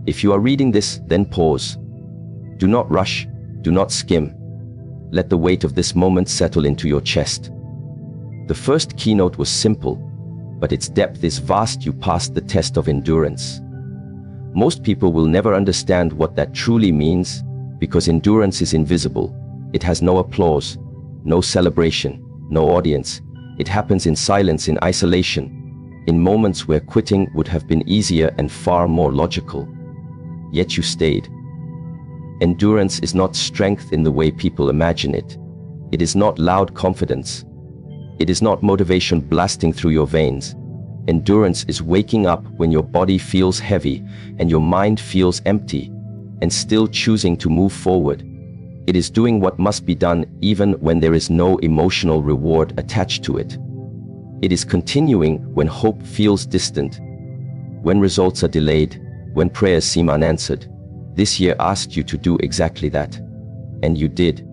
If you are reading this, then pause. Do not rush, do not skim. Let the weight of this moment settle into your chest. The first keynote was simple, but its depth is vast. You passed the test of endurance. Most people will never understand what that truly means, because endurance is invisible. It has no applause, no celebration, no audience. It happens in silence, in isolation, in moments where quitting would have been easier and far more logical. Yet you stayed. Endurance is not strength in the way people imagine it. It is not loud confidence. It is not motivation blasting through your veins. Endurance is waking up when your body feels heavy and your mind feels empty, and still choosing to move forward. It is doing what must be done even when there is no emotional reward attached to it. It is continuing when hope feels distant, when results are delayed, when prayers seem unanswered. This year asked you to do exactly that, and you did.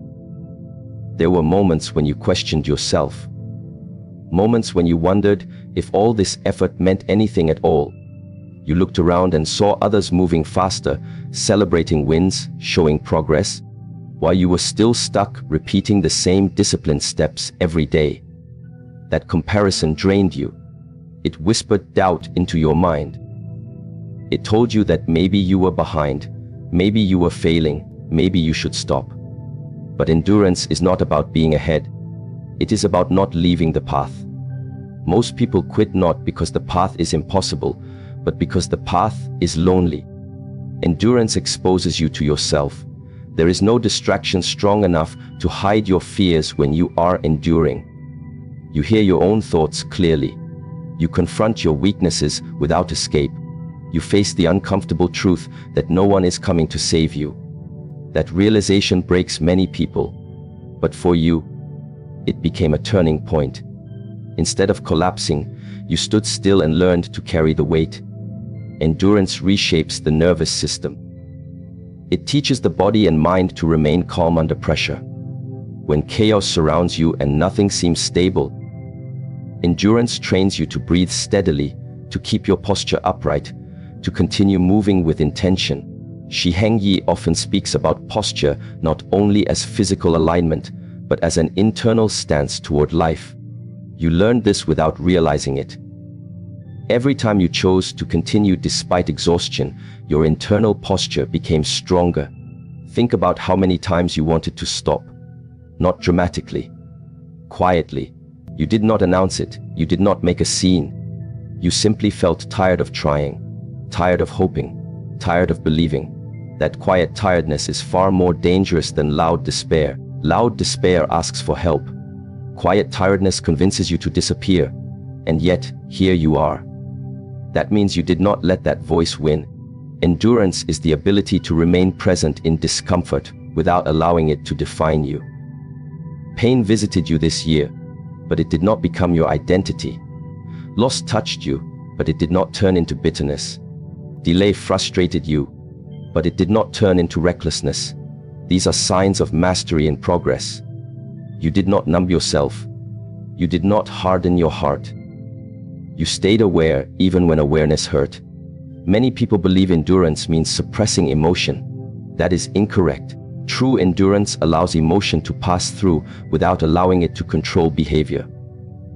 There were moments when you questioned yourself. Moments when you wondered if all this effort meant anything at all. You looked around and saw others moving faster, celebrating wins, showing progress, while you were still stuck repeating the same disciplined steps every day. That comparison drained you. It whispered doubt into your mind. It told you that maybe you were behind, maybe you were failing, maybe you should stop. But endurance is not about being ahead. It is about not leaving the path. Most people quit not because the path is impossible, but because the path is lonely. Endurance exposes you to yourself. There is no distraction strong enough to hide your fears when you are enduring. You hear your own thoughts clearly. You confront your weaknesses without escape. You face the uncomfortable truth that no one is coming to save you. That realization breaks many people. But for you, it became a turning point. Instead of collapsing, you stood still and learned to carry the weight. Endurance reshapes the nervous system. It teaches the body and mind to remain calm under pressure. When chaos surrounds you and nothing seems stable, endurance trains you to breathe steadily, to keep your posture upright, to continue moving with intention. Heng often speaks about posture not only as physical alignment, but as an internal stance toward life. You learned this without realizing it. Every time you chose to continue despite exhaustion, your internal posture became stronger. Think about how many times you wanted to stop. Not dramatically, quietly. You did not announce it. You did not make a scene. You simply felt tired of trying, tired of hoping, tired of believing. That quiet tiredness is far more dangerous than loud despair. Loud despair asks for help. Quiet tiredness convinces you to disappear. And yet, here you are. That means you did not let that voice win. Endurance is the ability to remain present in discomfort without allowing it to define you. Pain visited you this year, but it did not become your identity. Loss touched you, but it did not turn into bitterness. Delay frustrated you, but it did not turn into recklessness. These are signs of mastery and progress. You did not numb yourself. You did not harden your heart. You stayed aware even when awareness hurt. Many people believe endurance means suppressing emotion. That is incorrect. True endurance allows emotion to pass through without allowing it to control behavior.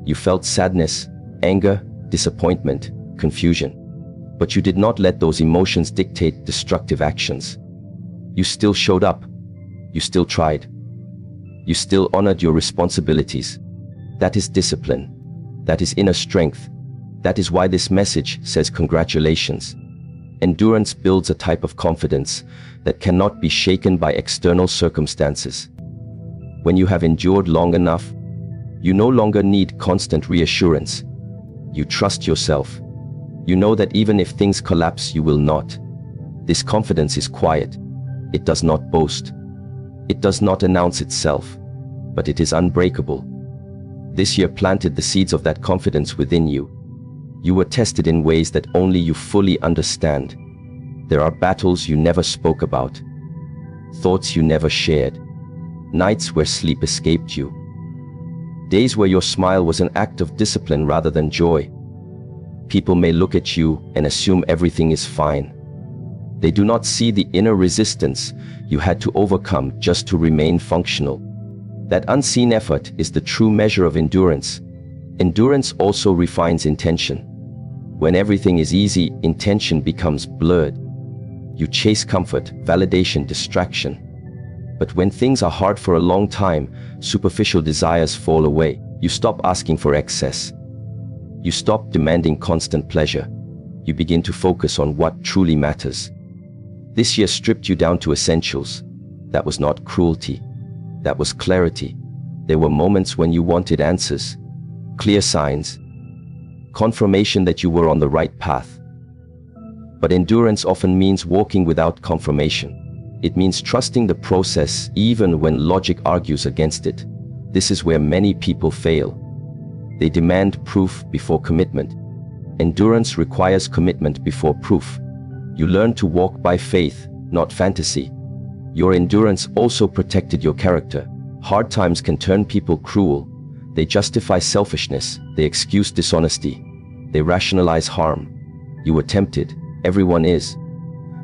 You felt sadness, anger, disappointment, confusion. But you did not let those emotions dictate destructive actions. You still showed up. You still tried. You still honored your responsibilities. That is discipline. That is inner strength. That is why this message says congratulations. Endurance builds a type of confidence that cannot be shaken by external circumstances. When you have endured long enough, you no longer need constant reassurance. You trust yourself. You know that even if things collapse, you will not. This confidence is quiet. It does not boast. It does not announce itself, but it is unbreakable. This year planted the seeds of that confidence within you. You were tested in ways that only you fully understand. There are battles you never spoke about, thoughts you never shared, nights where sleep escaped you, days where your smile was an act of discipline rather than joy. People may look at you and assume everything is fine. They do not see the inner resistance you had to overcome just to remain functional. That unseen effort is the true measure of endurance. Endurance also refines intention. When everything is easy, intention becomes blurred. You chase comfort, validation, distraction. But when things are hard for a long time, superficial desires fall away. You stop asking for excess. You stop demanding constant pleasure. You begin to focus on what truly matters. This year stripped you down to essentials. That was not cruelty. That was clarity. There were moments when you wanted answers, clear signs, confirmation that you were on the right path. But endurance often means walking without confirmation. It means trusting the process even when logic argues against it. This is where many people fail. They demand proof before commitment. Endurance requires commitment before proof. You learn to walk by faith, not fantasy. Your endurance also protected your character. Hard times can turn people cruel. They justify selfishness. They excuse dishonesty. They rationalize harm. You were tempted. Everyone is.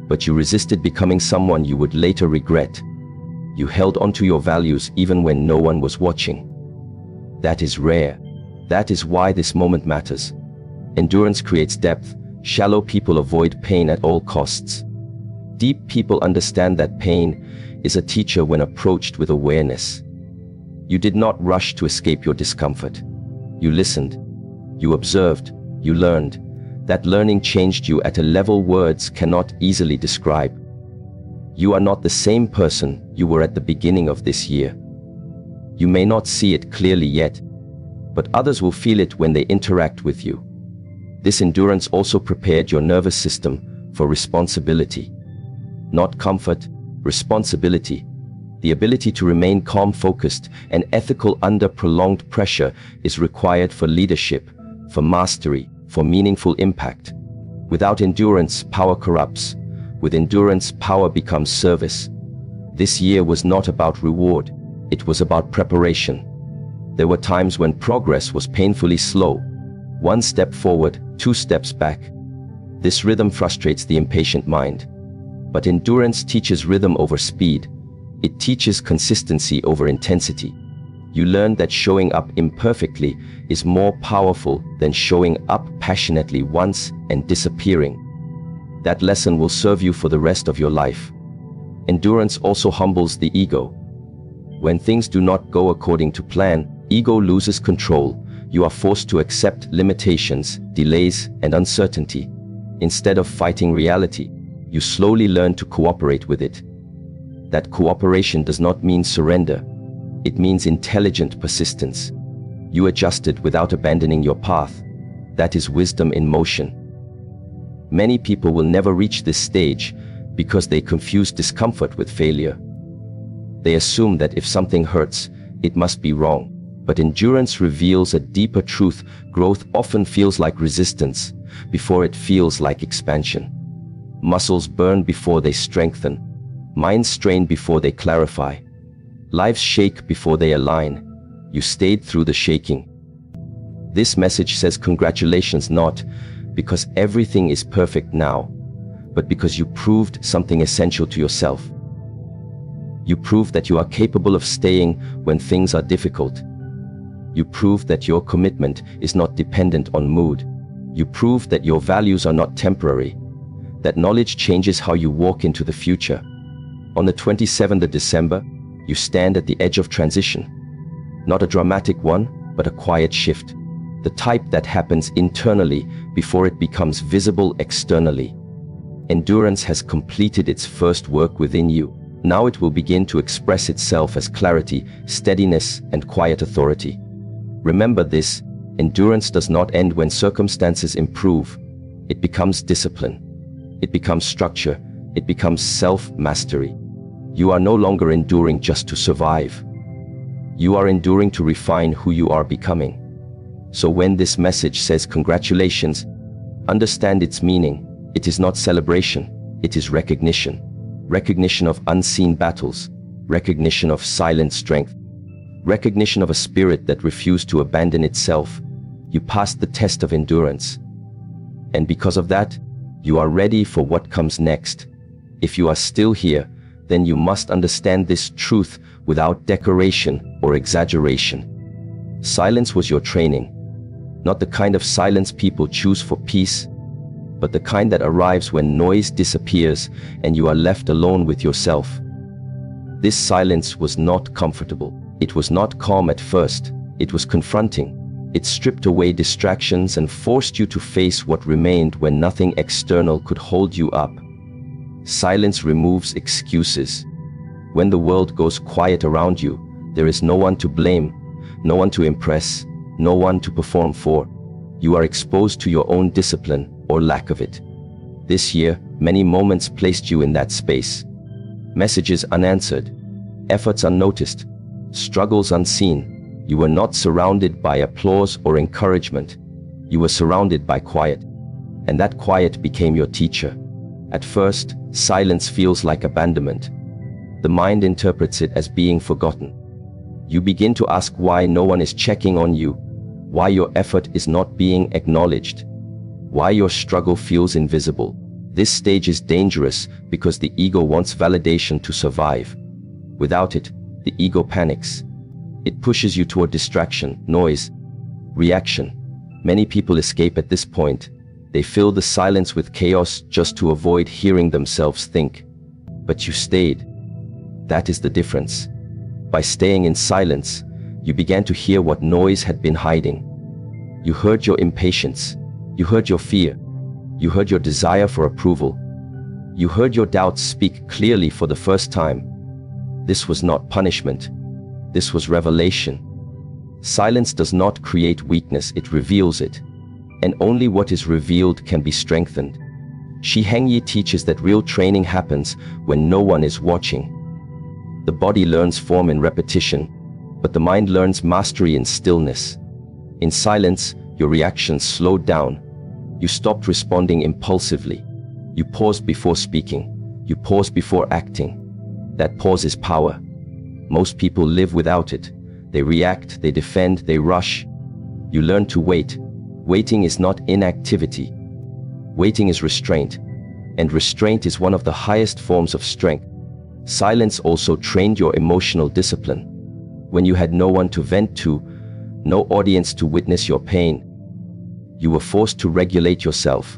But you resisted becoming someone you would later regret. You held onto your values even when no one was watching. That is rare. That is why this moment matters. Endurance creates depth. Shallow people avoid pain at all costs. Deep people understand that pain is a teacher when approached with awareness. You did not rush to escape your discomfort. You listened. You observed. You learned. That learning changed you at a level words cannot easily describe. You are not the same person you were at the beginning of this year. You may not see it clearly yet, but others will feel it when they interact with you. This endurance also prepared your nervous system for responsibility. Not comfort, responsibility. The ability to remain calm, focused, and ethical under prolonged pressure is required for leadership, for mastery, for meaningful impact. Without endurance, power corrupts. With endurance, power becomes service. This year was not about reward. It was about preparation. There were times when progress was painfully slow. One step forward, 2 steps back. This rhythm frustrates the impatient mind. But endurance teaches rhythm over speed. It teaches consistency over intensity. You learn that showing up imperfectly is more powerful than showing up passionately once and disappearing. That lesson will serve you for the rest of your life. Endurance also humbles the ego. When things do not go according to plan, ego loses control. You are forced to accept limitations, delays, and uncertainty. Instead of fighting reality, you slowly learn to cooperate with it. That cooperation does not mean surrender. It means intelligent persistence. You adjusted without abandoning your path. That is wisdom in motion. Many people will never reach this stage because they confuse discomfort with failure. They assume that if something hurts, it must be wrong. But endurance reveals a deeper truth. Growth often feels like resistance before it feels like expansion. Muscles burn before they strengthen. Minds strain before they clarify. Lives shake before they align. You stayed through the shaking. This message says congratulations, not because everything is perfect now, but because you proved something essential to yourself. You proved that you are capable of staying when things are difficult. You proved that your commitment is not dependent on mood. You proved that your values are not temporary, that knowledge changes how you walk into the future. On the 27th of December, you stand at the edge of transition. Not a dramatic one, but a quiet shift. The type that happens internally before it becomes visible externally. Endurance has completed its first work within you. Now it will begin to express itself as clarity, steadiness, and quiet authority. Remember this, endurance does not end when circumstances improve. It becomes discipline. It becomes structure. It becomes self-mastery. You are no longer enduring just to survive. You are enduring to refine who you are becoming. So when this message says congratulations, understand its meaning. It is not celebration, it is recognition. Recognition of unseen battles, recognition of silent strength, recognition of a spirit that refused to abandon itself. You passed the test of endurance. And because of that, you are ready for what comes next. If you are still here, then you must understand this truth without decoration or exaggeration. Silence was your training. Not the kind of silence people choose for peace, but the kind that arrives when noise disappears and you are left alone with yourself. This silence was not comfortable. It was not calm at first. It was confronting. It stripped away distractions and forced you to face what remained when nothing external could hold you up. Silence removes excuses. When the world goes quiet around you, there is no one to blame, no one to impress, no one to perform for. You are exposed to your own discipline or lack of it. This year, many moments placed you in that space. Messages unanswered, efforts unnoticed, struggles unseen. You were not surrounded by applause or encouragement. You were surrounded by quiet, and that quiet became your teacher. At first, silence feels like abandonment. The mind interprets it as being forgotten. You begin to ask why no one is checking on you, why your effort is not being acknowledged, why your struggle feels invisible. This stage is dangerous because the ego wants validation to survive. Without it, the ego panics. It pushes you toward distraction, noise, reaction. Many people escape at this point. They fill the silence with chaos just to avoid hearing themselves think. But you stayed. That is the difference. By staying in silence, you began to hear what noise had been hiding. You heard your impatience. You heard your fear. You heard your desire for approval. You heard your doubts speak clearly for the first time. This was not punishment. This was revelation. Silence does not create weakness, it reveals it. And only what is revealed can be strengthened. Heng teaches that real training happens when no one is watching. The body learns form in repetition, but the mind learns mastery in stillness. In silence, your reactions slowed down. You stopped responding impulsively. You paused before speaking. You paused before acting. That pause is power. Most people live without it. They react, they defend, they rush. You learn to wait. Waiting is not inactivity. Waiting is restraint, and restraint is one of the highest forms of strength. Silence also trained your emotional discipline. When you had no one to vent to, no audience to witness your pain, you were forced to regulate yourself.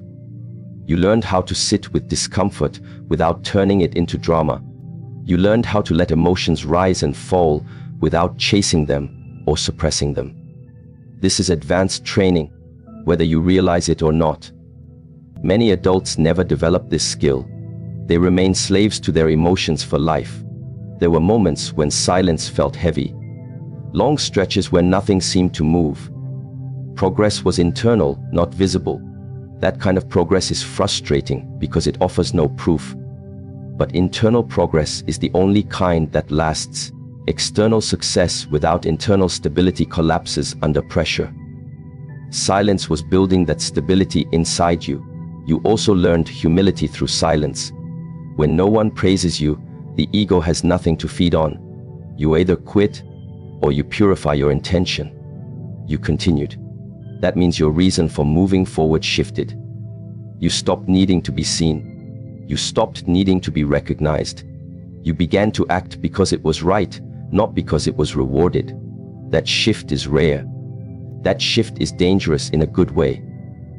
You learned how to sit with discomfort without turning it into drama. You learned how to let emotions rise and fall without chasing them or suppressing them. This is advanced training, whether you realize it or not. Many adults never develop this skill. They remain slaves to their emotions for life. There were moments when silence felt heavy. Long stretches where nothing seemed to move. Progress was internal, not visible. That kind of progress is frustrating because it offers no proof. But internal progress is the only kind that lasts. External success without internal stability collapses under pressure. Silence was building that stability inside you. You also learned humility through silence. When no one praises you, the ego has nothing to feed on. You either quit or you purify your intention. You continued. That means your reason for moving forward shifted. You stopped needing to be seen. You stopped needing to be recognized. You began to act because it was right, not because it was rewarded. That shift is rare. That shift is dangerous in a good way.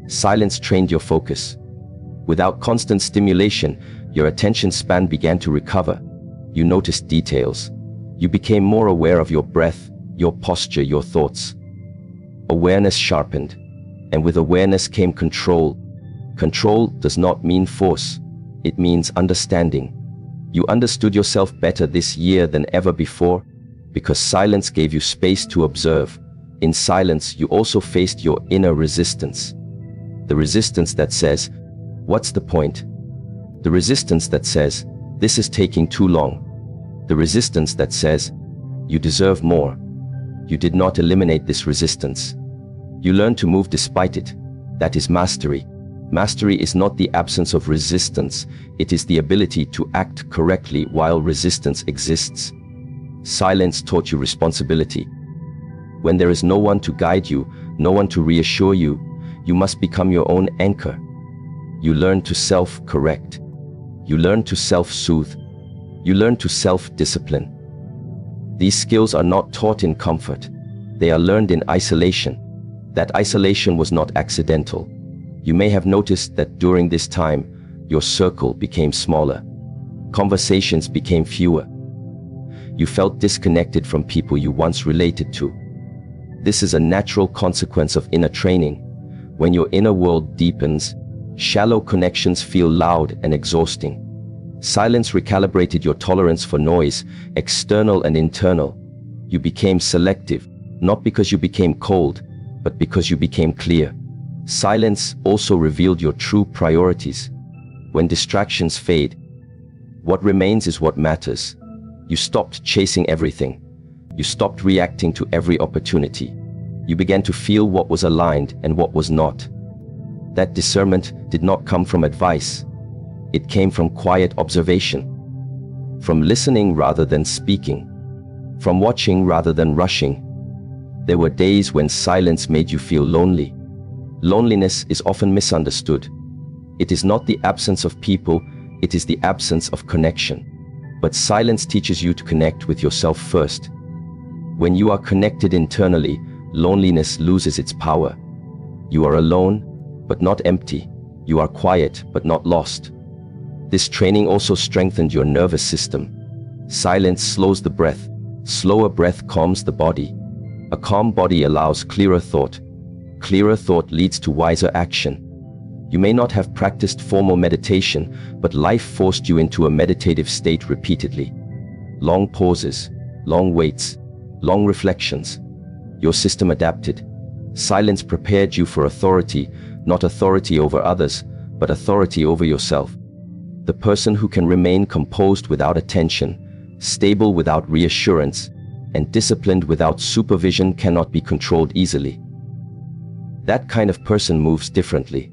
Silence trained your focus. Without constant stimulation, your attention span began to recover. You noticed details. You became more aware of your breath, your posture, your thoughts. Awareness sharpened, and with awareness came control. Control does not mean force. It means understanding. You understood yourself better this year than ever before because silence gave you space to observe. In silence, you also faced your inner resistance. The resistance that says, "What's the point?" The resistance that says, "This is taking too long." The resistance that says, "You deserve more." You did not eliminate this resistance. You learned to move despite it. That is mastery. Mastery is not the absence of resistance. It is the ability to act correctly while resistance exists. Silence taught you responsibility. When there is no one to guide you, no one to reassure you, you must become your own anchor. You learn to self-correct. You learn to self-soothe. You learn to self-discipline. These skills are not taught in comfort. They are learned in isolation. That isolation was not accidental. You may have noticed that during this time, your circle became smaller. Conversations became fewer. You felt disconnected from people you once related to. This is a natural consequence of inner training. When your inner world deepens, shallow connections feel loud and exhausting. Silence recalibrated your tolerance for noise, external and internal. You became selective, not because you became cold, but because you became clear. Silence also revealed your true priorities. When distractions fade, what remains is what matters. You stopped chasing everything. You stopped reacting to every opportunity. You began to feel what was aligned and what was not. That discernment did not come from advice. It came from quiet observation, from listening rather than speaking, from watching rather than rushing. There were days when silence made you feel lonely. Loneliness is often misunderstood. It is not the absence of people, it is the absence of connection. But silence teaches you to connect with yourself first. When you are connected internally, loneliness loses its power. You are alone, but not empty. You are quiet, but not lost. This training also strengthened your nervous system. Silence slows the breath. Slower breath calms the body. A calm body allows clearer thought. Clearer thought leads to wiser action. You may not have practiced formal meditation, but life forced you into a meditative state repeatedly. Long pauses, long waits, long reflections. Your system adapted. Silence prepared you for authority, not authority over others, but authority over yourself. The person who can remain composed without attention, stable without reassurance, and disciplined without supervision cannot be controlled easily. That kind of person moves differently,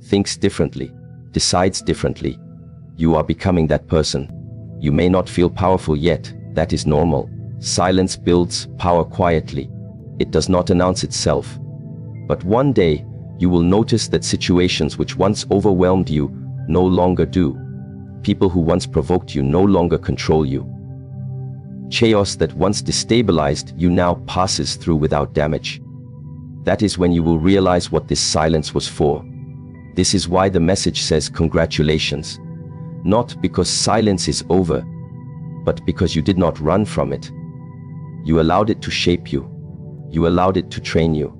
thinks differently, decides differently. You are becoming that person. You may not feel powerful yet. That is normal. Silence builds power quietly. It does not announce itself. But one day, you will notice that situations which once overwhelmed you no longer do. People who once provoked you no longer control you. Chaos that once destabilized you now passes through without damage. That is when you will realize what this silence was for. This is why the message says congratulations. Not because silence is over, but because you did not run from it. You allowed it to shape you. You allowed it to train you.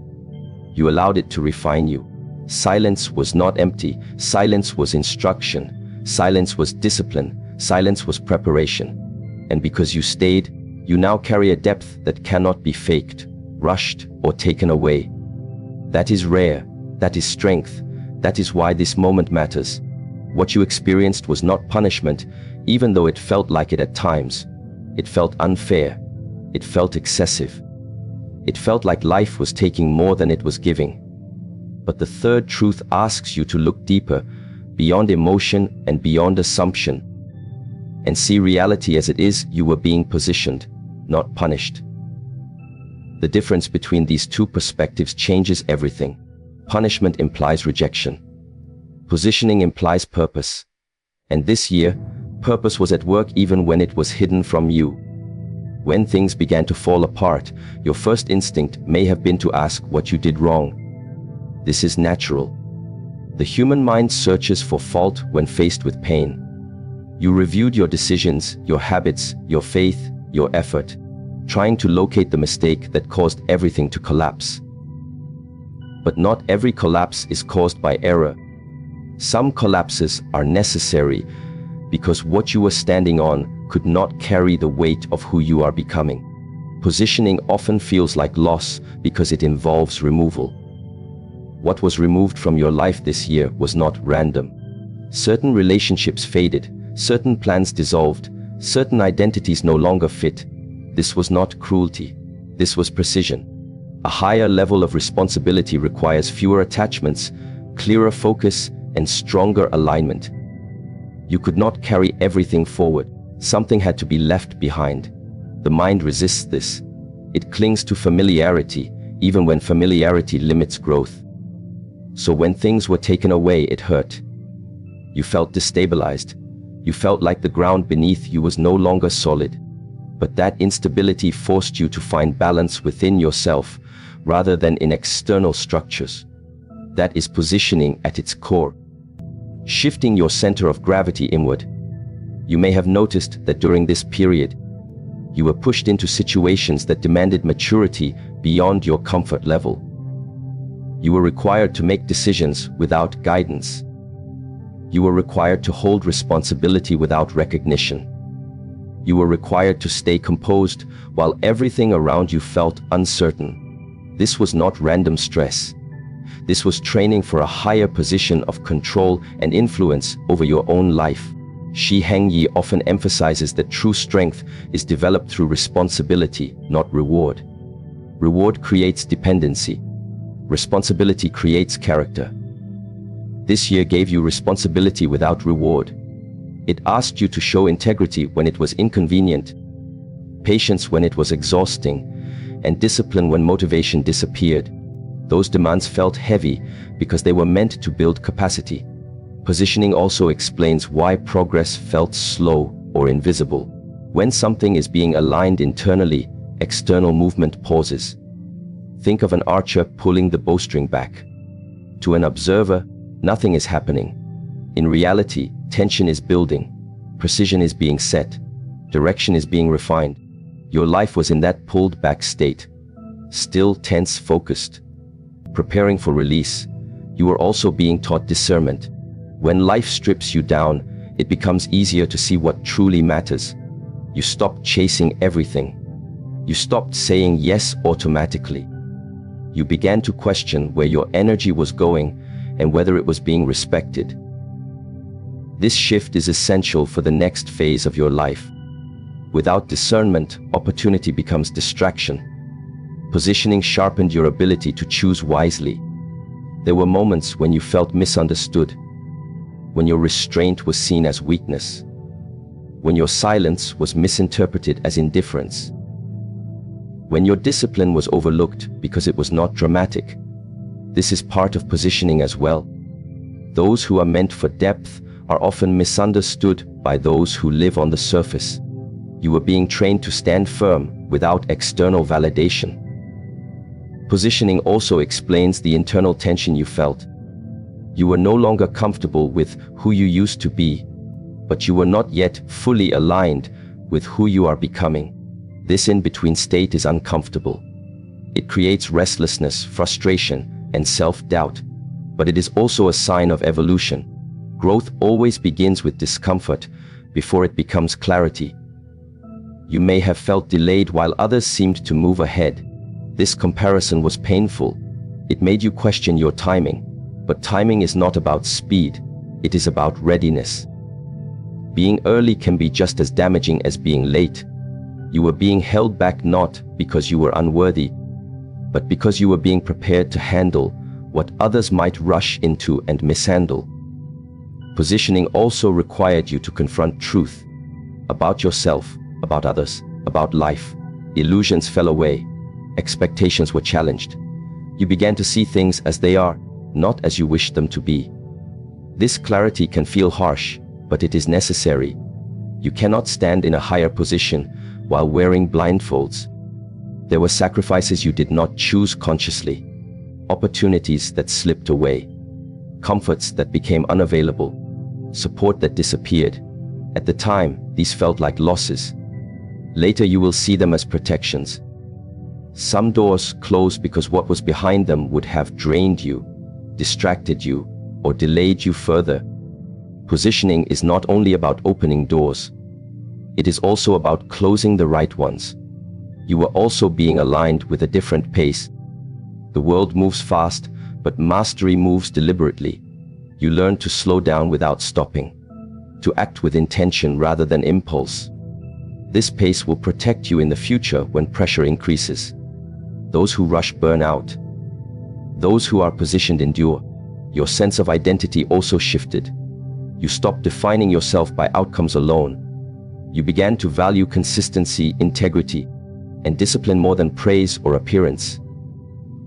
You allowed it to refine you. Silence was not empty. Silence was instruction. Silence was discipline. Silence was preparation. And because you stayed, you now carry a depth that cannot be faked, rushed, or taken away. That is rare. That is strength. That is why this moment matters. What you experienced was not punishment, even though it felt like it at times. It felt unfair. It felt excessive. It felt like life was taking more than it was giving. But the third truth asks you to look deeper, beyond emotion and beyond assumption, and see reality as it is. You were being positioned, not punished. The difference between these two perspectives changes everything. Punishment implies rejection. Positioning implies purpose. And this year, purpose was at work even when it was hidden from you. When things began to fall apart, your first instinct may have been to ask what you did wrong. This is natural. The human mind searches for fault when faced with pain. You reviewed your decisions, your habits, your faith, your effort, trying to locate the mistake that caused everything to collapse. But not every collapse is caused by error. Some collapses are necessary because what you were standing on could not carry the weight of who you are becoming. Positioning often feels like loss because it involves removal. What was removed from your life this year was not random. Certain relationships faded, certain plans dissolved, certain identities no longer fit. This was not cruelty. This was precision. A higher level of responsibility requires fewer attachments, clearer focus, and stronger alignment. You could not carry everything forward. Something had to be left behind. The mind resists this. It clings to familiarity, even when familiarity limits growth. So when things were taken away, it hurt. You felt destabilized. You felt like the ground beneath you was no longer solid. But that instability forced you to find balance within yourself rather than in external structures. That is positioning at its core. Shifting your center of gravity inward. You may have noticed that during this period, you were pushed into situations that demanded maturity beyond your comfort level. You were required to make decisions without guidance. You were required to hold responsibility without recognition. You were required to stay composed while everything around you felt uncertain. This was not random stress. This was training for a higher position of control and influence over your own life. Heng often emphasizes that true strength is developed through responsibility, not reward. Reward creates dependency. Responsibility creates character. This year gave you responsibility without reward. It asked you to show integrity when it was inconvenient, patience when it was exhausting, and discipline when motivation disappeared. Those demands felt heavy because they were meant to build capacity. Positioning also explains why progress felt slow or invisible. When something is being aligned internally, external movement pauses. Think of an archer pulling the bowstring back. To an observer, nothing is happening. In reality, tension is building, precision is being set, direction is being refined. Your life was in that pulled back state, still tense, focused, preparing for release. You were also being taught discernment. When life strips you down, it becomes easier to see what truly matters. You stopped chasing everything. You stopped saying yes automatically. You began to question where your energy was going and whether it was being respected. This shift is essential for the next phase of your life. Without discernment, opportunity becomes distraction. Positioning sharpened your ability to choose wisely. There were moments when you felt misunderstood, when your restraint was seen as weakness, when your silence was misinterpreted as indifference, when your discipline was overlooked because it was not dramatic. This is part of positioning as well. Those who are meant for depth are often misunderstood by those who live on the surface. You were being trained to stand firm without external validation. Positioning also explains the internal tension you felt. You were no longer comfortable with who you used to be, but you were not yet fully aligned with who you are becoming. This in-between state is uncomfortable. It creates restlessness, frustration, and self-doubt, but it is also a sign of evolution. Growth always begins with discomfort before it becomes clarity. You may have felt delayed while others seemed to move ahead. This comparison was painful. It made you question your timing. But timing is not about speed, it is about readiness. Being early can be just as damaging as being late. You were being held back not because you were unworthy, but because you were being prepared to handle what others might rush into and mishandle. Positioning also required you to confront truth about yourself, about others, about life. Illusions fell away. Expectations were challenged. You began to see things as they are, not as you wish them to be. This clarity can feel harsh, but it is necessary. You cannot stand in a higher position while wearing blindfolds. There were sacrifices you did not choose consciously, opportunities that slipped away, comforts that became unavailable, support that disappeared. At the time, these felt like losses. Later you will see them as protections. Some doors closed because what was behind them would have drained you, distracted you, or delayed you further. Positioning is not only about opening doors, it is also about closing the right ones. You were also being aligned with a different pace. The world moves fast, but mastery moves deliberately. You learn to slow down without stopping, to act with intention rather than impulse. This pace will protect you in the future when pressure increases. Those who rush burn out. Those who are positioned endure. Your sense of identity also shifted. You stopped defining yourself by outcomes alone. You began to value consistency, integrity, and discipline more than praise or appearance.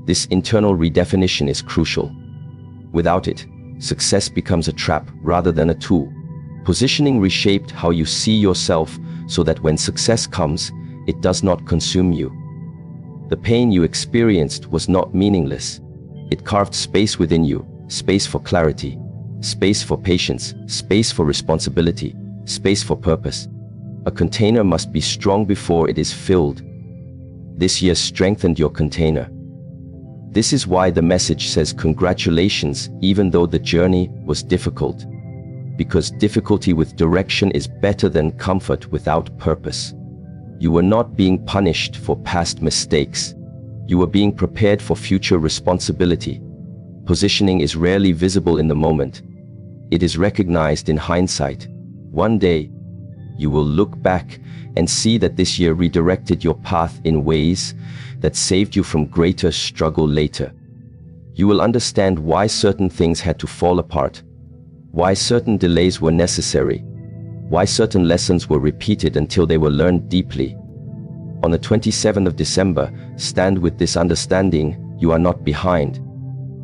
This internal redefinition is crucial. Without it, success becomes a trap rather than a tool. Positioning reshaped how you see yourself so that when success comes, it does not consume you. The pain you experienced was not meaningless. It carved space within you, space for clarity, space for patience, space for responsibility, space for purpose. A container must be strong before it is filled. This year strengthened your container. This is why the message says congratulations, even though the journey was difficult. Because difficulty with direction is better than comfort without purpose. You were not being punished for past mistakes. You were being prepared for future responsibility. Positioning is rarely visible in the moment. It is recognized in hindsight. One day, you will look back and see that this year redirected your path in ways that saved you from greater struggle later. You will understand why certain things had to fall apart, why certain delays were necessary, why certain lessons were repeated until they were learned deeply. On the 27th of December, stand with this understanding: you are not behind.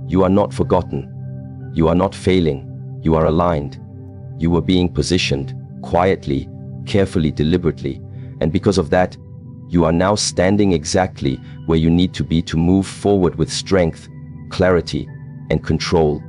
You are not forgotten. You are not failing. You are aligned. You were being positioned, quietly, carefully, deliberately, and because of that, you are now standing exactly where you need to be to move forward with strength, clarity, and control.